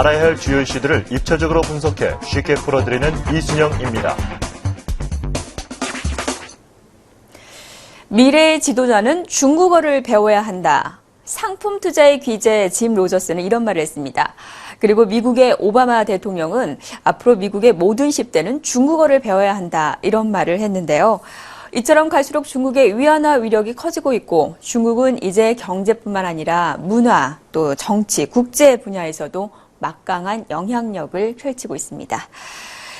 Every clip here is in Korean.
알아야 할 주요 이슈들을 입체적으로 분석해 쉽게 풀어드리는 이순영입니다. 미래의 지도자는 중국어를 배워야 한다. 상품 투자의 귀재 짐 로저스는 이런 말을 했습니다. 그리고 미국의 오바마 대통령은 앞으로 미국의 모든 10대는 중국어를 배워야 한다. 이런 말을 했는데요. 이처럼 갈수록 중국의 위안화 위력이 커지고 있고 중국은 이제 경제뿐만 아니라 문화, 또 정치, 국제 분야에서도 막강한 영향력을 펼치고 있습니다.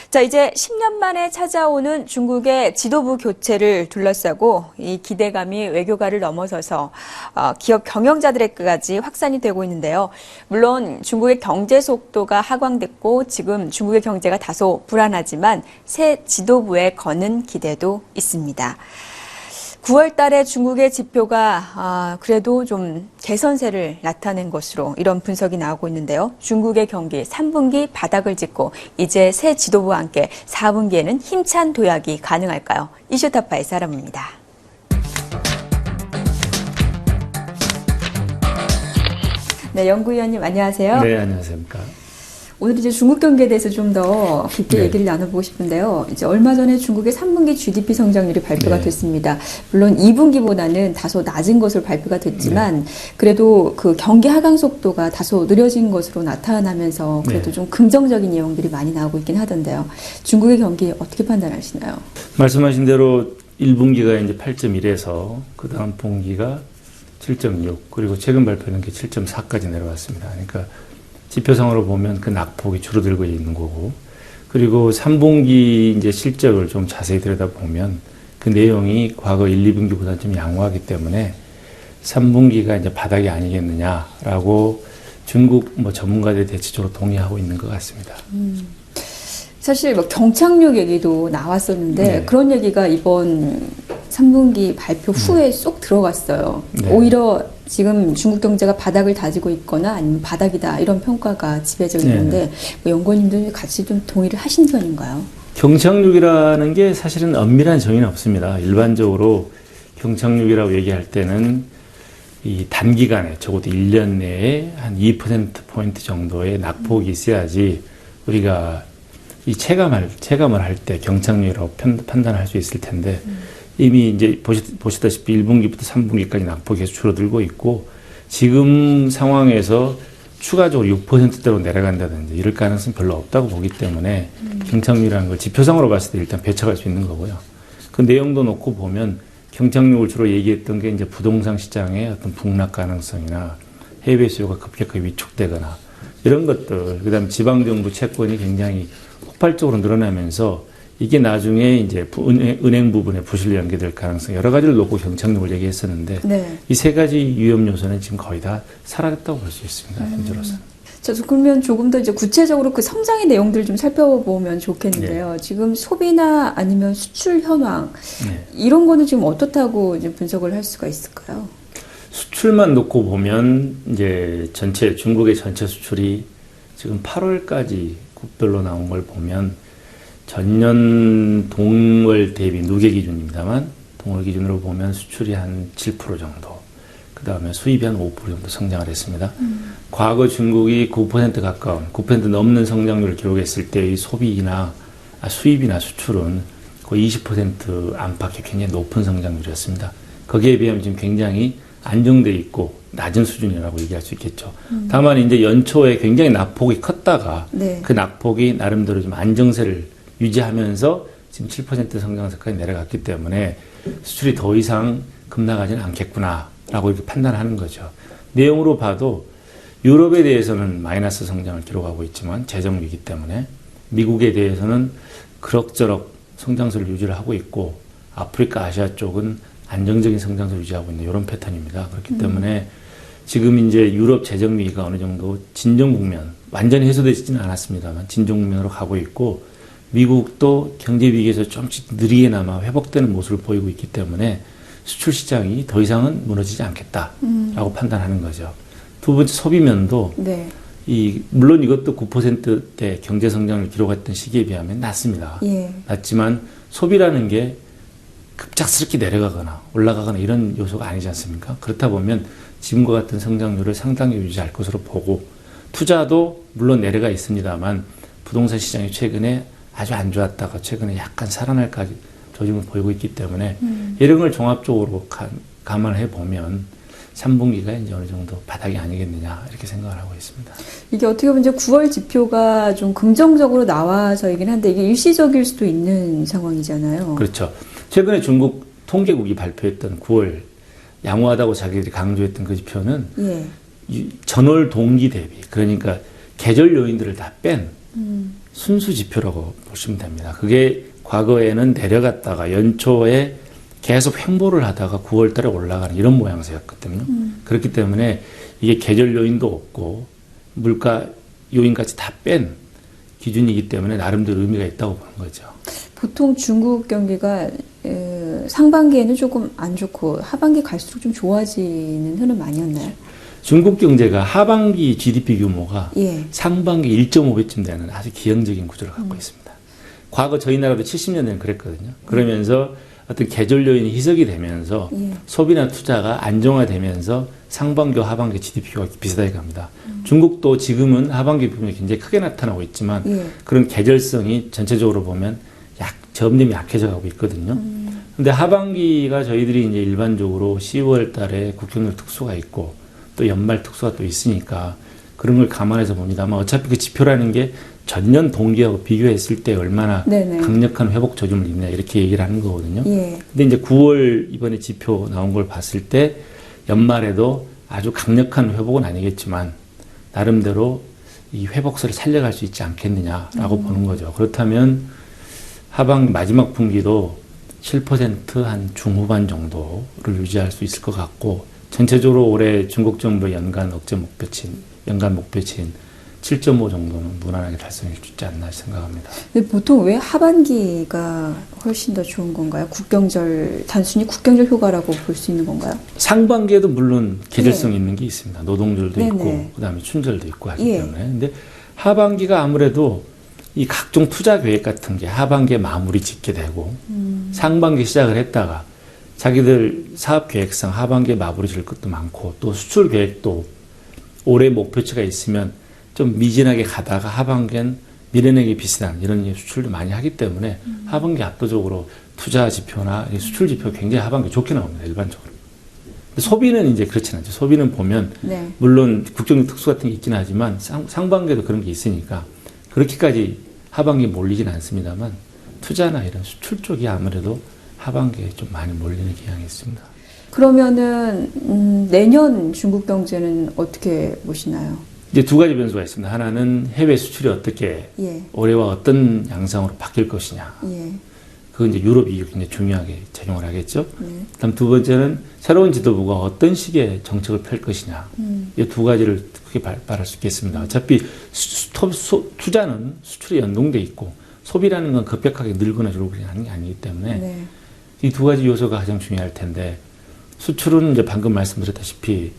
자, 이제 10년 만에 찾아오는 중국의 지도부 교체를 둘러싸고 이 기대감이 외교가를 넘어서서 기업 경영자들에게까지 확산이 되고 있는데요. 물론 중국의 경제 속도가 하강됐고 지금 중국의 경제가 다소 불안하지만 새 지도부에 거는 기대도 있습니다. 9월 달에 중국의 지표가 그래도 좀 개선세를 나타낸 것으로 이런 분석이 나오고 있는데요. 중국의 경기 3분기 바닥을 짚고 이제 새 지도부와 함께 4분기에는 힘찬 도약이 가능할까요? 이슈타파에서 알아봅니다. 네, 연구위원님 안녕하세요. 네, 안녕하십니까. 오늘 이제 중국 경기에 대해서 좀 더 깊게 얘기를 나눠보고 싶은데요. 이제 얼마 전에 중국의 3분기 GDP 성장률이 발표가 됐습니다. 물론 2분기보다는 다소 낮은 것으로 발표가 됐지만 그래도 그 경기 하강 속도가 다소 느려진 것으로 나타나면서 그래도 좀 긍정적인 내용들이 많이 나오고 있긴 하던데요. 중국의 경기 어떻게 판단하시나요? 말씀하신 대로 1분기가 이제 8.1에서 그 다음 분기가 7.6 그리고 최근 발표는 게 7.4까지 내려왔습니다. 그러니까 지표상으로 보면 그 낙폭이 줄어들고 있는 거고, 그리고 3분기 이제 실적을 좀 자세히 들여다보면 그 내용이 과거 1, 2분기보다 좀 양호하기 때문에 3분기가 이제 바닥이 아니겠느냐라고 중국 전문가들이 대체적으로 동의하고 있는 것 같습니다. 사실 경착륙 얘기도 나왔었는데 그런 얘기가 이번 3분기 발표 후에 쏙 들어갔어요. 오히려 지금 중국 경제가 바닥을 다지고 있거나 아니면 바닥이다 이런 평가가 지배적이던데 연구원님들 같이 좀 동의를 하신 편인가요? 경착륙이라는 게 사실은 엄밀한 정의는 없습니다. 일반적으로 경착륙이라고 얘기할 때는 이 단기간에 적어도 1년 내에 한 2%포인트 정도의 낙폭이 있어야지 우리가 이 체감을 할 때 경착륙이라고 판단할 수 있을 텐데 이미 이제 보시다시피 1분기부터 3분기까지 낙폭이 계속 줄어들고 있고 지금 상황에서 추가적으로 6%대로 내려간다든지 이럴 가능성은 별로 없다고 보기 때문에 경착륙이라는 걸 지표상으로 봤을 때 일단 배척할 수 있는 거고요. 그 내용도 놓고 보면 경착륙을 주로 얘기했던 게 이제 부동산 시장의 어떤 북락 가능성이나 해외 수요가 급격하게 위축되거나 이런 것들, 그다음에 지방정부 채권이 굉장히 폭발적으로 늘어나면서 이게 나중에 이제 은행 부분에 부실로 연계될 가능성 여러 가지를 놓고 경착륙을 얘기했었는데 이 세 가지 위험 요소는 지금 거의 다 사라졌다고 볼 수 있습니다. 현재로서는. 저도 그러면 조금 더 이제 구체적으로 그 성장의 내용들 좀 살펴보면 좋겠는데요. 지금 소비나 아니면 수출 현황 이런 거는 지금 어떻다고 이제 분석을 할 수가 있을까요? 수출만 놓고 보면 이제 중국의 전체 수출이 지금 8월까지 국별로 나온 걸 보면 전년 동월 대비 누계 기준입니다만 동월 기준으로 보면 수출이 한 7% 정도, 그 다음에 수입이 한 5% 정도 성장을 했습니다. 과거 중국이 9% 가까운 9% 넘는 성장률을 기록했을 때 이 수입이나 수출은 거의 20% 안팎의 굉장히 높은 성장률이었습니다. 거기에 비하면 지금 굉장히 안정돼 있고 낮은 수준이라고 얘기할 수 있겠죠. 다만 이제 연초에 굉장히 낙폭이 컸다가 그 낙폭이 나름대로 좀 안정세를 유지하면서 지금 7% 성장세까지 내려갔기 때문에 수출이 더 이상 급락하지는 않겠구나라고 이렇게 판단하는 거죠. 내용으로 봐도 유럽에 대해서는 마이너스 성장을 기록하고 있지만 재정위기 때문에 미국에 대해서는 그럭저럭 성장세를 유지를 하고 있고 아프리카, 아시아 쪽은 안정적인 성장세를 유지하고 있는 이런 패턴입니다. 그렇기 때문에 지금 이제 유럽 재정 위기가 어느 정도 진정 국면, 완전히 해소되지는 않았습니다만 진정 국면으로 가고 있고 미국도 경제 위기에서 좀씩 느리게나마 회복되는 모습을 보이고 있기 때문에 수출 시장이 더 이상은 무너지지 않겠다라고 판단하는 거죠. 두 번째 소비면도 물론 이것도 9%대 경제 성장을 기록했던 시기에 비하면 낮습니다. 낮지만 소비라는 게 급작스럽게 내려가거나 올라가거나 이런 요소가 아니지 않습니까? 그렇다 보면 지금과 같은 성장률을 상당히 유지할 것으로 보고 투자도 물론 내려가 있습니다만 부동산 시장이 최근에 아주 안 좋았다가 최근에 약간 살아날까지 조짐을 보이고 있기 때문에 이런 걸 종합적으로 감안해 보면 3분기가 이제 어느 정도 바닥이 아니겠느냐 이렇게 생각을 하고 있습니다. 이게 어떻게 보면 이제 9월 지표가 좀 긍정적으로 나와서이긴 한데 이게 일시적일 수도 있는 상황이잖아요. 그렇죠. 최근에 중국 통계국이 발표했던 9월 양호하다고 자기들이 강조했던 그 지표는 예. 전월 동기 대비 그러니까 계절 요인들을 다 뺀 순수 지표라고 보시면 됩니다. 그게 과거에는 내려갔다가 연초에 계속 횡보를 하다가 9월 달에 올라가는 이런 모양새였거든요. 그렇기 때문에 이게 계절 요인도 없고 물가 요인까지 다 뺀 기준이기 때문에 나름대로 의미가 있다고 보는 거죠. 보통 중국 경기가 상반기에는 조금 안 좋고 하반기 갈수록 좀 좋아지는 흐름 아니었나요? 중국 경제가 하반기 GDP 규모가 예. 상반기 1.5배쯤 되는 아주 기형적인 구조를 갖고 있습니다. 과거 저희 나라도 70년대는 그랬거든요. 그러면서 어떤 계절 요인이 희석이 되면서 예. 소비나 투자가 안정화되면서 상반기와 하반기 GDP가 비슷하게 갑니다. 중국도 지금은 하반기 부분이 굉장히 크게 나타나고 있지만 예. 그런 계절성이 전체적으로 보면 점점 약해져 가고 있거든요. 근데 하반기가 저희들이 이제 일반적으로 10월 달에 국경일 특수가 있고 또 연말 특수가 또 있으니까 그런 걸 감안해서 봅니다만 어차피 그 지표라는 게 전년 동기하고 비교했을 때 얼마나 네네. 강력한 회복 조짐을 있냐 이렇게 얘기를 하는 거거든요. 예. 근데 이제 9월 이번에 지표 나온 걸 봤을 때 연말에도 아주 강력한 회복은 아니겠지만 나름대로 이 회복세를 살려갈 수 있지 않겠느냐라고 보는 거죠. 그렇다면 하반기 마지막 분기도 7%한 중후반 정도를 유지할 수 있을 것 같고 전체적으로 올해 중국 정부의 연간 목표치인 7.5 정도는 무난하게 달성해 줄 수 있지 않나 생각합니다. 근데 보통 왜 하반기가 훨씬 더 좋은 건가요? 단순히 국경절 효과라고 볼 수 있는 건가요? 상반기에도 물론 계절성 네. 있는 게 있습니다. 노동절도 네네. 있고 그다음에 춘절도 있고 하기 예. 때문에. 근데 하반기가 아무래도 이 각종 투자 계획 같은 게 하반기에 마무리 짓게 되고 상반기 시작을 했다가 자기들 사업 계획상 하반기에 마무리 질 것도 많고 또 수출 계획도 올해 목표치가 있으면 좀 미진하게 가다가 하반기엔 밀어내기 비슷한 이런 수출도 많이 하기 때문에 하반기 압도적으로 투자 지표나 수출 지표 굉장히 하반기 좋게 나옵니다. 일반적으로. 근데 소비는 이제 그렇진 않죠. 소비는 보면 네. 물론 국정 특수 같은 게 있긴 하지만 상반기에도 그런 게 있으니까 그렇게까지 하반기에 몰리진 않습니다만 투자나 이런 수출 쪽이 아무래도 하반기에 좀 많이 몰리는 경향이 있습니다. 그러면은 내년 중국 경제는 어떻게 보시나요? 이제 두 가지 변수가 있습니다. 하나는 해외 수출이 어떻게 예. 올해와 어떤 양상으로 바뀔 것이냐. 예. 그건 이제 유럽이 굉장히 중요하게 작용을 하겠죠. 네. 그다음 두 번째는 새로운 지도부가 어떤 식의 정책을 펼 것이냐. 이 두 가지를 크게 발달할 수 있겠습니다. 어차피 투자는 수출에 연동돼 있고 소비라는 건 급격하게 늘거나 줄거나 하는 게 아니기 때문에 네. 이 두 가지 요소가 가장 중요할 텐데 수출은 이제 방금 말씀드렸다시피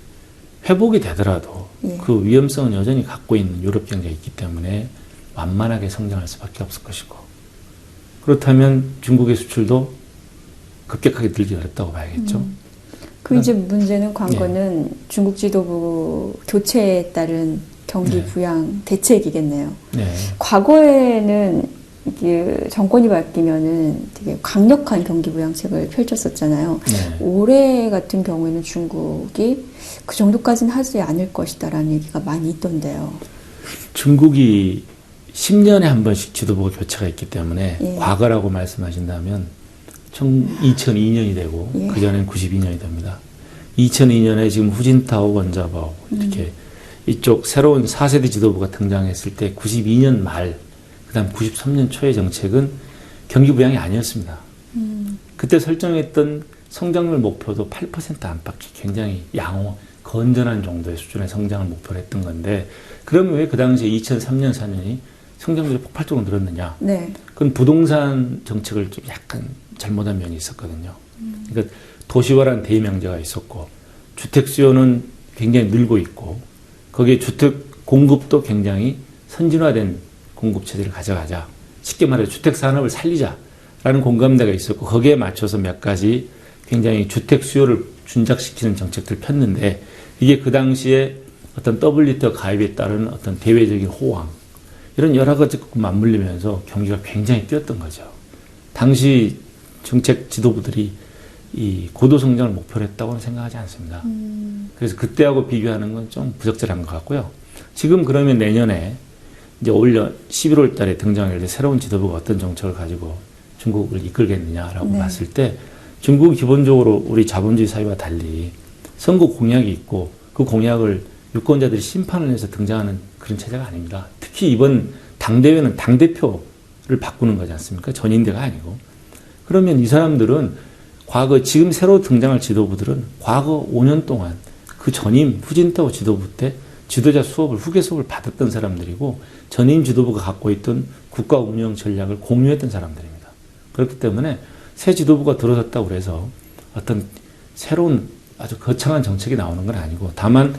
회복이 되더라도 예. 그 위험성은 여전히 갖고 있는 유럽 경제가 있기 때문에 완만하게 성장할 수밖에 없을 것이고 그렇다면 중국의 수출도 급격하게 늘기 어렵다고 봐야겠죠. 그 이제 문제는 관건은 중국 지도부 교체에 따른 경기 네. 부양 대책이겠네요. 네. 과거에는 이게 정권이 바뀌면은 되게 강력한 경기 부양책을 펼쳤었잖아요. 네. 올해 같은 경우에는 중국이 그 정도까지는 하지 않을 것이다라는 얘기가 많이 있던데요. 중국이 10년에 한 번씩 지도부가 교체가 있기 때문에 예. 과거라고 말씀하신다면 2002년이 되고 예. 그전엔 92년이 됩니다. 2002년에 지금 후진타오, 원자바오 이렇게 이쪽 새로운 4세대 지도부가 등장했을 때 92년 말 그다음 93년 초의 정책은 경기 부양이 아니었습니다. 그때 설정했던 성장률 목표도 8% 안팎이 굉장히 건전한 정도의 수준의 성장을 목표로 했던 건데 그러면 왜 그 당시에 2003년, 4년이 성장률이 폭발적으로 늘었느냐? 네. 그건 부동산 정책을 좀 약간 잘못한 면이 있었거든요. 그러니까 도시화라는 대명제가 있었고 주택 수요는 굉장히 늘고 있고 거기에 주택 공급도 굉장히 선진화된 공급 체제를 가져가자. 쉽게 말해 주택 산업을 살리자라는 공감대가 있었고 거기에 맞춰서 몇 가지 굉장히 주택 수요를 준작시키는 정책들을 폈는데 이게 그 당시에 어떤 WTO 가입에 따른 어떤 대외적인 호황 이런 여러 가지가 맞물리면서 경기가 굉장히 뛰었던 거죠. 당시 정책 지도부들이 이 고도 성장을 목표로 했다고는 생각하지 않습니다. 그래서 그때하고 비교하는 건 좀 부적절한 것 같고요. 지금 그러면 내년에 이제 올 11월 달에 등장할 때 새로운 지도부가 어떤 정책을 가지고 중국을 이끌겠느냐라고 네. 봤을 때 중국은 기본적으로 우리 자본주의 사회와 달리 선거 공약이 있고 그 공약을 유권자들이 심판을 해서 등장하는 그런 체제가 아닙니다. 특히 이번 당대회는 당대표를 바꾸는 거지 않습니까? 전인대가 아니고. 그러면 이 사람들은 과거 지금 새로 등장할 지도부들은 과거 5년 동안 그 전임 후진타오 지도부 때 지도자 수업을 후계 수업을 받았던 사람들이고 전임 지도부가 갖고 있던 국가 운영 전략을 공유했던 사람들입니다. 그렇기 때문에 새 지도부가 들어섰다고 해서 어떤 새로운 아주 거창한 정책이 나오는 건 아니고 다만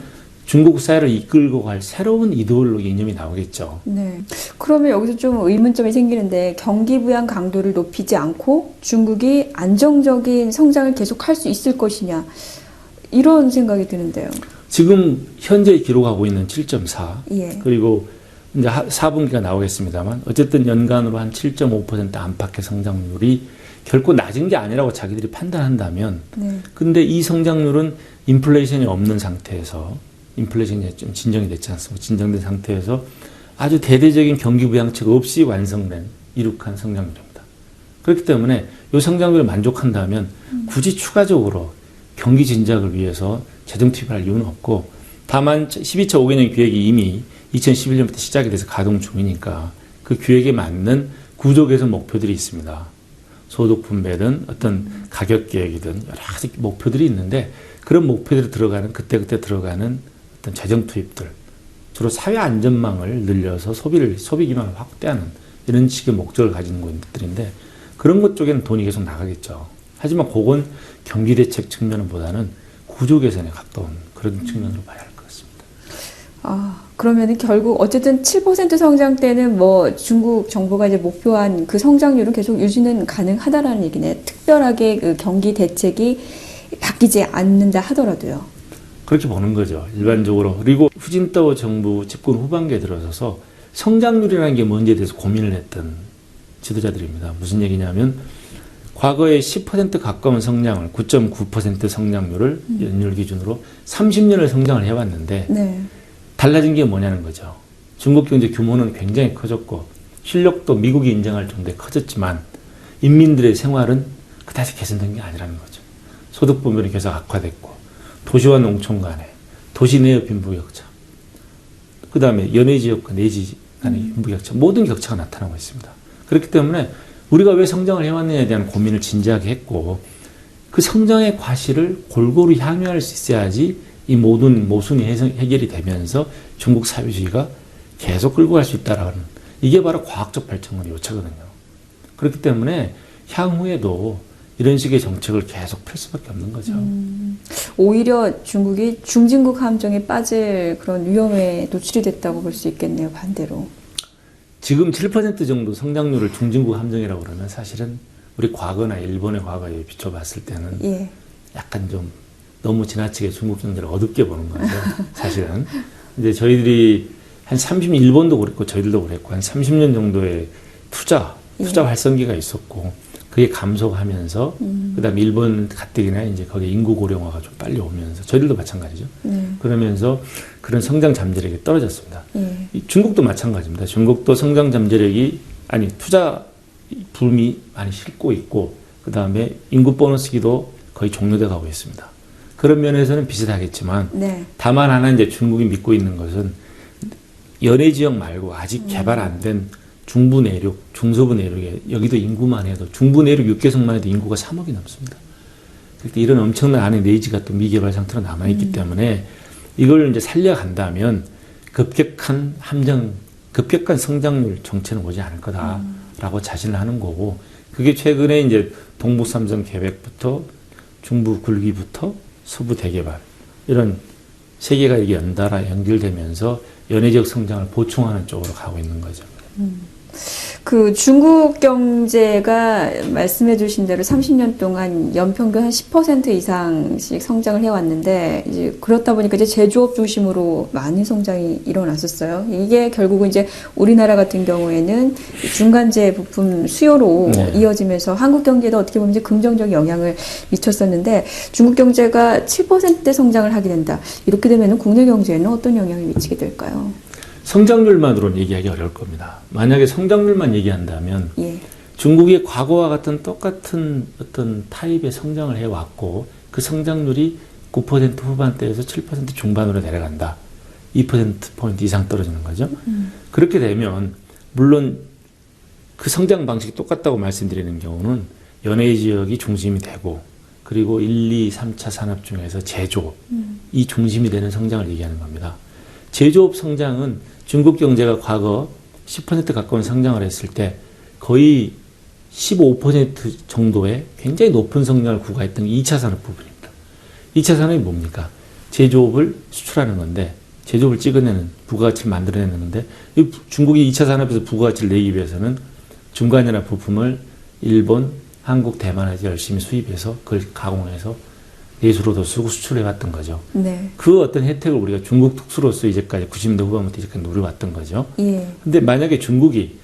중국 사회를 이끌고 갈 새로운 이데올로기 이념이 나오겠죠. 네. 그러면 여기서 좀 의문점이 생기는데 경기 부양 강도를 높이지 않고 중국이 안정적인 성장을 계속할 수 있을 것이냐 이런 생각이 드는데요. 지금 현재 기록하고 있는 7.4 예. 그리고 이제 4분기가 나오겠습니다만 어쨌든 연간으로 한 7.5% 안팎의 성장률이 결코 낮은 게 아니라고 자기들이 판단한다면 네. 근데 이 성장률은 인플레이션이 없는 상태에서 인플레이션이 좀 진정이 됐지 않습니까? 진정된 상태에서 아주 대대적인 경기 부양책 없이 완성된 이룩한 성장률입니다. 그렇기 때문에 이 성장률을 만족한다면 굳이 추가적으로 경기 진작을 위해서 재정 투입할 이유는 없고 다만 12차 5개년 계획이 이미 2011년부터 시작이 돼서 가동 중이니까 그 계획에 맞는 구조 개선 목표들이 있습니다. 소득 분배든 어떤 가격 계획이든 여러 가지 목표들이 있는데 그런 목표들이 들어가는 그때그때 들어가는 어떤 재정 투입들 주로 사회 안전망을 늘려서 소비 기반을 확대하는 이런 식의 목적을 가지는 것들인데 그런 것 쪽에는 돈이 계속 나가겠죠. 하지만 그건 경기 대책 측면보다는 구조 개선에 가까운 그런 측면으로 봐야 할 것 같습니다. 그러면은 결국 어쨌든 7% 성장 때는 뭐 중국 정부가 이제 목표한 그 성장률은 계속 유지는 가능하다라는 얘기네. 특별하게 그 경기 대책이 바뀌지 않는다 하더라도요. 그렇게 보는 거죠. 일반적으로. 그리고 후진타오 정부 집권 후반기에 들어서서 성장률이라는 게 뭔지에 대해서 고민을 했던 지도자들입니다. 무슨 얘기냐면 과거에 10% 가까운 성장을 9.9% 성장률을 연율 기준으로 30년을 성장을 해왔는데 네. 달라진 게 뭐냐는 거죠. 중국 경제 규모는 굉장히 커졌고 실력도 미국이 인정할 정도에 커졌지만 인민들의 생활은 그다지 개선된 게 아니라는 거죠. 소득 분배는 계속 악화됐고 도시와 농촌 간에 도시 내의 빈부격차 그 다음에 연해 지역과 내지 간의 빈부격차 모든 격차가 나타나고 있습니다. 그렇기 때문에 우리가 왜 성장을 해왔느냐에 대한 고민을 진지하게 했고 그 성장의 과실을 골고루 향유할 수 있어야지 이 모든 모순이 해결이 되면서 중국 사회주의가 계속 끌고 갈 수 있다라는 이게 바로 과학적 발전의 요체거든요. 그렇기 때문에 향후에도 이런 식의 정책을 계속 펼 수밖에 없는 거죠. 오히려 중국이 중진국 함정에 빠질 그런 위험에 노출이 됐다고 볼 수 있겠네요. 반대로. 지금 7% 정도 성장률을 중진국 함정이라고 그러면 사실은 우리 과거나 일본의 과거에 비춰봤을 때는 예. 약간 좀 너무 지나치게 중국 경제를 어둡게 보는 거죠. 사실은. 이제 저희들이 한 일본도 그랬고 저희들도 그랬고 한 30년 정도의 투자 활성기가 있었고 그게 감소하면서 그다음에 일본 가뜩이나 이제 거기 인구 고령화가 좀 빨리 오면서 저희들도 마찬가지죠. 그러면서 그런 성장 잠재력이 떨어졌습니다. 중국도 마찬가지입니다. 중국도 성장 잠재력이 투자 붐이 많이 싣고 있고 그다음에 인구 보너스기도 거의 종료돼 가고 있습니다. 그런 면에서는 비슷하겠지만 네. 다만 하나 이제 중국이 믿고 있는 것은 연해 지역 말고 아직 개발 안 된 중부 내륙, 중서부 내륙에 여기도 인구만 해도 중부 내륙 6개성만 해도 인구가 3억이 넘습니다. 그런데 이런 엄청난 안에 내지가 또 미개발 상태로 남아 있기 때문에 이걸 이제 살려간다면 급격한 성장률 정체는 오지 않을 거다라고 자신을 하는 거고 그게 최근에 이제 동북 삼성 계획부터 중부 굴기부터 서부 대개발 이런 세 개가 이게 연달아 연결되면서 연해 지역 성장을 보충하는 쪽으로 가고 있는 거죠. 그 중국 경제가 말씀해 주신 대로 30년 동안 연평균 한 10% 이상씩 성장을 해왔는데, 이제 그렇다 보니까 이제 제조업 중심으로 많은 성장이 일어났었어요. 이게 결국은 이제 우리나라 같은 경우에는 중간재 부품 수요로 이어지면서 한국 경제에도 어떻게 보면 이제 긍정적 영향을 미쳤었는데, 중국 경제가 7%대 성장을 하게 된다. 이렇게 되면 국내 경제에는 어떤 영향을 미치게 될까요? 성장률만으로는 얘기하기 어려울 겁니다. 만약에 성장률만 얘기한다면 예. 중국이 과거와 같은 똑같은 어떤 타입의 성장을 해왔고 그 성장률이 9% 후반대에서 7% 중반으로 내려간다. 2%포인트 이상 떨어지는 거죠. 그렇게 되면 물론 그 성장 방식이 똑같다고 말씀드리는 경우는 연해 지역이 중심이 되고 그리고 1, 2, 3차 산업 중에서 제조업 이 중심이 되는 성장을 얘기하는 겁니다. 제조업 성장은 중국 경제가 과거 10% 가까운 성장을 했을 때 거의 15% 정도의 굉장히 높은 성장을 구가했던 게 2차 산업 부분입니다. 2차 산업이 뭡니까? 제조업을 수출하는 건데 제조업을 찍어내는 부가가치를 만들어내는 건데 중국이 2차 산업에서 부가가치를 내기 위해서는 중간재나 부품을 일본, 한국, 대만에서 열심히 수입해서 그걸 가공해서 내수로도 쓰고 수출해왔던 거죠. 네. 그 어떤 혜택을 우리가 중국 특수로서 이제까지 90년대 후반부터 이제까지 누려왔던 거죠. 예. 근데 만약에 중국이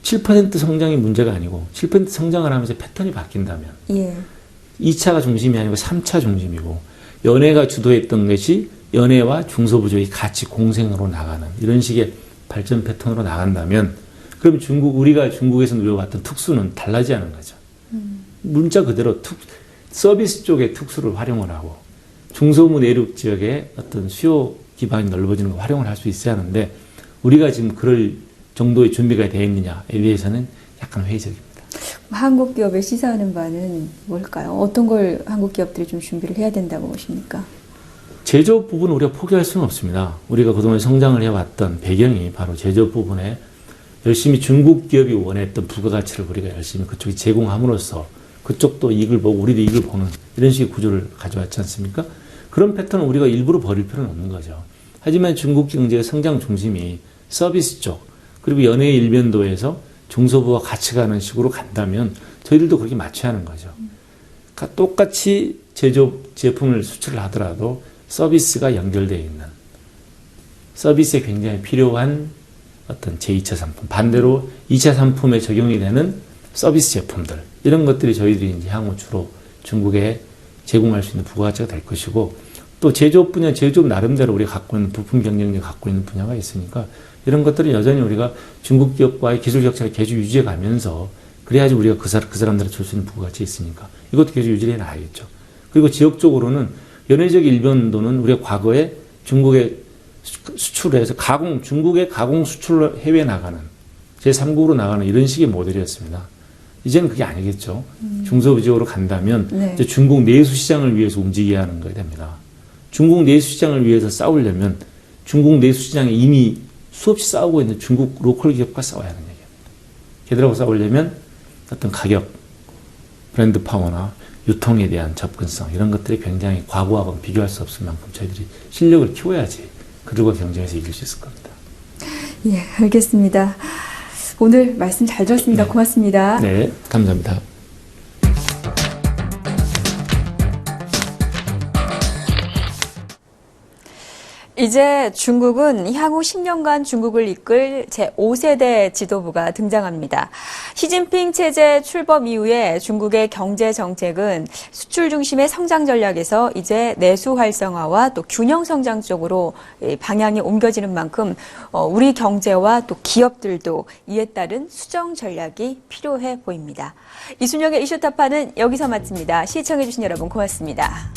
7% 성장이 문제가 아니고 7% 성장을 하면서 패턴이 바뀐다면 예. 2차가 중심이 아니고 3차 중심이고 연해가 주도했던 것이 연해와 중소부족이 같이 공생으로 나가는 이런 식의 발전 패턴으로 나간다면 그럼 우리가 중국에서 누려왔던 특수는 달라지지 않은 거죠. 문자 그대로 서비스 쪽의 특수를 활용을 하고 중소부 내륙 지역의 어떤 수요 기반이 넓어지는 걸 활용을 할 수 있어야 하는데 우리가 지금 그럴 정도의 준비가 되어 있느냐에 대해서는 약간 회의적입니다. 한국 기업에 시사하는 바는 뭘까요? 어떤 걸 한국 기업들이 좀 준비를 해야 된다고 보십니까? 제조업 부분은 우리가 포기할 수는 없습니다. 우리가 그동안 성장을 해왔던 배경이 바로 제조업 부분에 열심히 중국 기업이 원했던 부가가치를 우리가 열심히 그쪽에 제공함으로써 그쪽도 이익을 보고 우리도 이익을 보는 이런 식의 구조를 가져왔지 않습니까? 그런 패턴은 우리가 일부러 버릴 필요는 없는 거죠. 하지만 중국 경제의 성장 중심이 서비스 쪽 그리고 연해 일변도에서 중소부와 같이 가는 식으로 간다면 저희들도 그렇게 맞춰야 하는 거죠. 그러니까 똑같이 제조업 제품을 수출을 하더라도 서비스가 연결되어 있는 서비스에 굉장히 필요한 어떤 제2차 상품 반대로 2차 상품에 적용이 되는 서비스 제품들 이런 것들이 저희들이 이제 향후 주로 중국에 제공할 수 있는 부가가치가 될 것이고 또 제조업 분야, 제조업 나름대로 우리가 갖고 있는 부품 경쟁력이 갖고 있는 분야가 있으니까 이런 것들은 여전히 우리가 중국 기업과의 기술 격차를 계속 유지해 가면서 그래야지 우리가 그 사람들한테 줄 수 있는 부가가치 있으니까 이것도 계속 유지해 나가야겠죠. 그리고 지역적으로는 연해적 일변도는 우리가 과거에 중국에 수출해서 중국의 가공 수출로 해외 나가는 제3국으로 나가는 이런 식의 모델이었습니다. 이제는 그게 아니겠죠. 중소부지역으로 간다면 네. 이제 중국 내수 시장을 위해서 움직여야 하는 거야 됩니다. 중국 내수 시장을 위해서 싸우려면 중국 내수 시장에 이미 수없이 싸우고 있는 중국 로컬 기업과 싸워야 하는 얘기입니다. 걔들하고 싸우려면 어떤 가격, 브랜드 파워나 유통에 대한 접근성 이런 것들이 굉장히 과거하고는 비교할 수 없을 만큼 저희들이 실력을 키워야지 그들과 경쟁에서 이길 수 있을 겁니다. 예, 알겠습니다. 오늘 말씀 잘 들었습니다. 네. 고맙습니다. 네, 감사합니다. 이제 중국은 향후 10년간 중국을 이끌 제5세대 지도부가 등장합니다. 시진핑 체제 출범 이후에 중국의 경제 정책은 수출 중심의 성장 전략에서 이제 내수 활성화와 또 균형 성장 쪽으로 방향이 옮겨지는 만큼 우리 경제와 또 기업들도 이에 따른 수정 전략이 필요해 보입니다. 이순영의 이슈타파는 여기서 마칩니다. 시청해주신 여러분 고맙습니다.